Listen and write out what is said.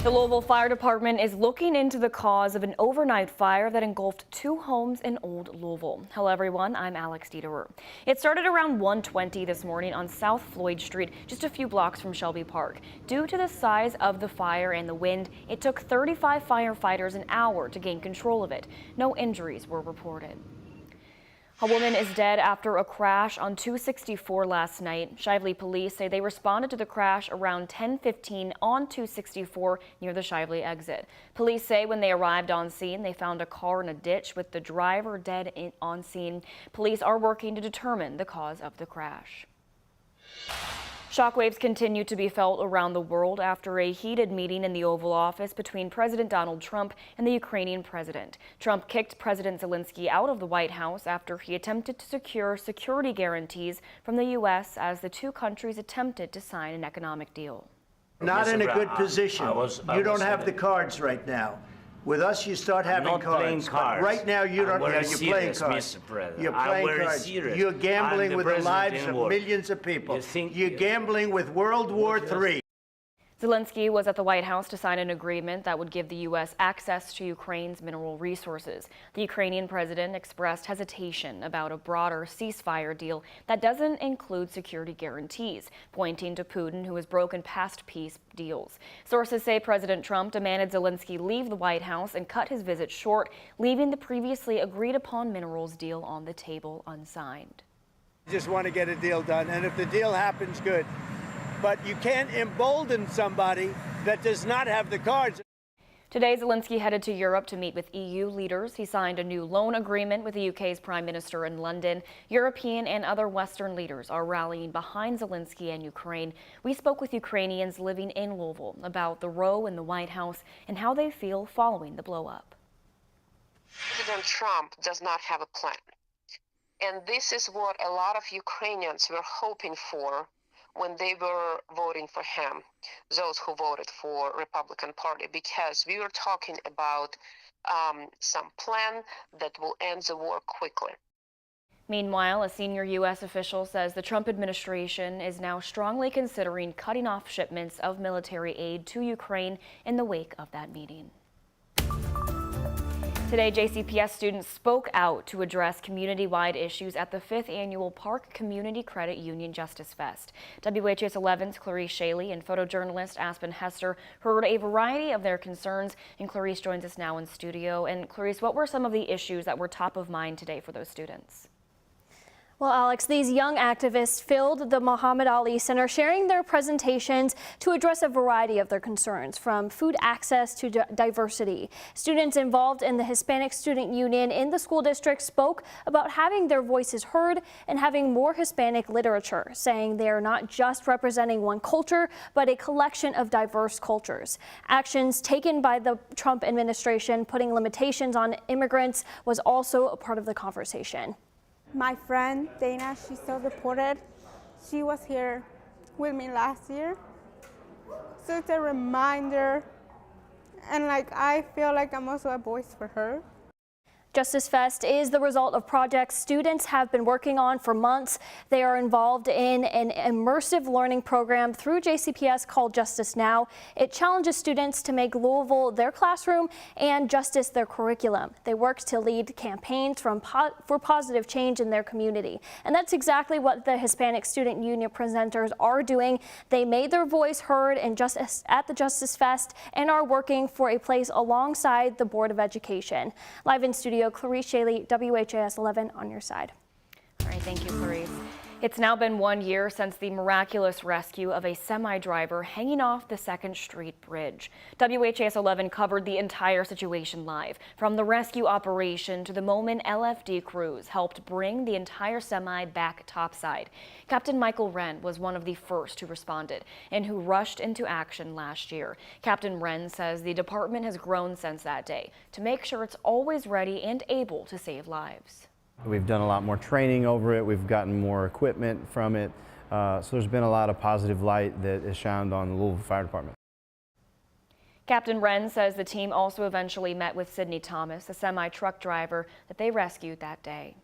The Louisville Fire Department is looking into the cause of an overnight fire that engulfed 2 homes in Old Louisville. Hello everyone, I'm Alex Dieterer. It started around 1:20 this morning on South Floyd Street, just a few blocks from Shelby Park. Due to the size of the fire and the wind, it took 35 firefighters an hour to gain control of it. No injuries were reported. A woman is dead after a crash on 264 last night. Shively police say they responded to the crash around 10:15 on 264 near the Shively exit. Police say when they arrived on scene, they found a car in a ditch with the driver dead on scene. Police are working to determine the cause of the crash. Shockwaves continue to be felt around the world after a heated meeting in the Oval Office between President Donald Trump and the Ukrainian president. Trump kicked President Zelensky out of the White House after he attempted to secure security guarantees from the U.S. as the two countries attempted to sign an economic deal. Not in a good position. You don't have the cards right now. With us, you start having cards. But right now, you don't. You're playing cards. You're playing cards. You're gambling with the lives of millions of people. You're gambling with World War III. Zelensky was at the White House to sign an agreement that would give the U.S. access to Ukraine's mineral resources. The Ukrainian president expressed hesitation about a broader ceasefire deal that doesn't include security guarantees, pointing to Putin, who has broken past peace deals. Sources say President Trump demanded Zelensky leave the White House and cut his visit short, leaving the previously agreed-upon minerals deal on the table unsigned. I just want to get a deal done, and if the deal happens, good. But you can't embolden somebody that does not have the cards. Today, Zelensky headed to Europe to meet with EU leaders. He signed a new loan agreement with the UK's Prime Minister in London. European and other Western leaders are rallying behind Zelensky and Ukraine. We spoke with Ukrainians living in Louisville about the row in the White House and how they feel following the blow-up. President Trump does not have a plan. And this is what a lot of Ukrainians were hoping for when they were voting for him, those who voted for Republican Party, because we were talking about some plan that will end the war quickly. Meanwhile, a senior U.S. official says the Trump administration is now strongly considering cutting off shipments of military aid to Ukraine in the wake of that meeting. Today, JCPS students spoke out to address community-wide issues at the 5th Annual Park Community Credit Union Justice Fest. WHAS11's Clarice Shaley and photojournalist Aspen Hester heard a variety of their concerns, and Clarice joins us now in studio. And Clarice, what were some of the issues that were top of mind today for those students? Well, Alex, these young activists filled the Muhammad Ali Center, sharing their presentations to address a variety of their concerns, from food access to diversity. Students involved in the Hispanic Student Union in the school district spoke about having their voices heard and having more Hispanic literature, saying they are not just representing one culture, but a collection of diverse cultures. Actions taken by the Trump administration, putting limitations on immigrants, was also a part of the conversation. My friend Dana, she's so deported. She was here with me last year. So it's a reminder, and I feel like I'm also a voice for her. Justice Fest is the result of projects students have been working on for months. They are involved in an immersive learning program through JCPS called Justice Now. It challenges students to make Louisville their classroom and justice their curriculum. They work to lead campaigns for positive change in their community. And that's exactly what the Hispanic Student Union presenters are doing. They made their voice heard at the Justice Fest and are working for a place alongside the Board of Education. Live in studio, Clarice Shaley, WHAS11 on your side. All right, thank you, Clarice. It's now been 1 year since the miraculous rescue of a semi-driver hanging off the 2nd Street Bridge. WHAS11 covered the entire situation live, from the rescue operation to the moment LFD crews helped bring the entire semi back topside. Captain Michael Wren was one of the first who responded and who rushed into action last year. Captain Wren says the department has grown since that day to make sure it's always ready and able to save lives. We've done a lot more training over it. We've gotten more equipment from it. So there's been a lot of positive light that is shined on the Louisville Fire Department. Captain Wren says the team also eventually met with Sydney Thomas, a semi-truck driver that they rescued that day.